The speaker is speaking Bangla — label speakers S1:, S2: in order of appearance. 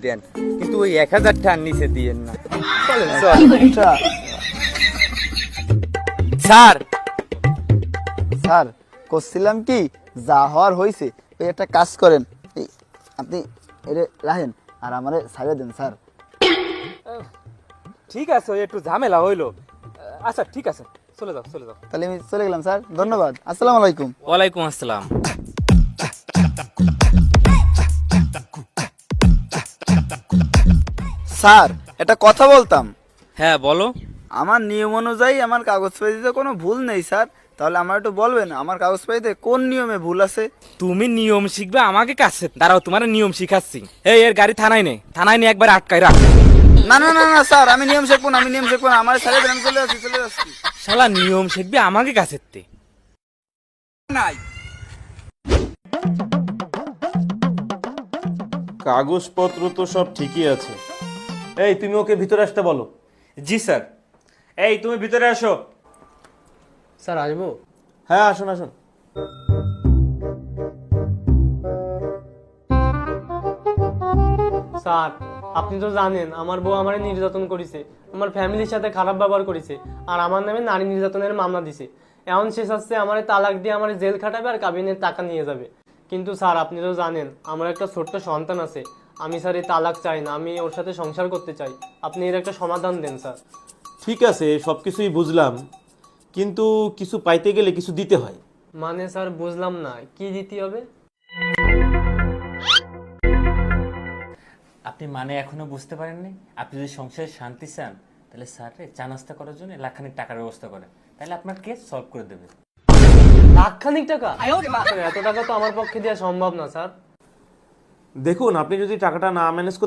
S1: দেন, কিন্তু ওই 1000 টাকার নিচে দিয়েন না। স্যার
S2: স্যার করছিলাম কি, যা হওয়ার হয়েছে। ওই একটা কাজ করেন, এই আপনি এটা রাখেন আর আমারে ছাড়িয়ে দেন স্যার।
S1: ঠিক আছে, ওই একটু ঝামেলা হইলো। আচ্ছা ঠিক আছে, চলে যাও চলে যাও।
S2: তাহলে আমি চলে গেলাম স্যার, ধন্যবাদ, আসসালামু আলাইকুম।
S1: ওয়ালাইকুম আসসালাম।
S2: স্যার একটা কথা বলতাম।
S1: হ্যাঁ বলো।
S2: আমার নিয়ম অনুযায়ী আমার কাগজপাতিতে কোনো ভুল নেই স্যার, তাহলে আমার একটু বলবেন আমার কাগজপাতিতে কোন নিয়মে ভুল আছে?
S1: তুমি নিয়ম শিখবে আমাকে কাছে, দাঁড়াও তোমার নিয়ম শিখাচ্ছি। এই এর গাড়ি থানায় নে, থানায় নিয়ে একবার আটকাই রাখ।
S2: না না না না স্যার, আমি নিয়ম শিখবো না, আমি নিয়ম শিখবো না, আমার ছাড়িয়ে দেন, আমি চলে যাচ্ছি চলে যাচ্ছি।
S1: শালা নিয়ম শিখবে আমাকে কাছে নাই।
S3: কাগজপত্র তো সব ঠিকই আছে। এই তুমি ওকে ভিতরে আসতে বলো।
S1: জি স্যার। এই তুমি ভিতরে আসো।
S4: স্যার আসবো?
S3: হ্যাঁ আসুন আসুন।
S4: স্যার আপনি তো জানেন আমার বউ আমারে নির্যাতন করেছে, আমার ফ্যামিলির সাথে খারাপ ব্যবহার করেছে, আর আমার নামে নারী নির্যাতনের মামলা দিছে। এখন শেষ আসছে আমারে তালাক দিয়ে আমার জেল খাটাবে আর কাবিনের টাকা নিয়ে যাবে। কিন্তু স্যার আপনি তো জানেন আমার একটা ছোট্ট সন্তান আছে, আমি স্যার এই তালাক চাই না, আমি ওর সাথে সংসার করতে চাই। আপনি এর একটা সমাধান দেন স্যার।
S3: ঠিক আছে, সব কিছুই বুঝলাম, কিন্তু কিছু পাইতে গেলে কিছু দিতে হয়।
S4: মানে স্যার বুঝলাম না, কি দিতে হবে?
S5: আপনি মানে এখনো বুঝতে পারেননি? আপনি যদি সংসারে শান্তি চান তাহলে স্যাররে চা নাস্তা করার জন্য লাখখানিক টাকার ব্যবস্থা করেন, তাহলে আপনার কেস সলভ করে দেবে।
S4: লাখখানিক টাকা? স্যার, এত টাকা তো আমার পক্ষে দেওয়া সম্ভব না স্যার।
S3: দেখুন, আপনি যদি টাকাটা না ম্যানেজ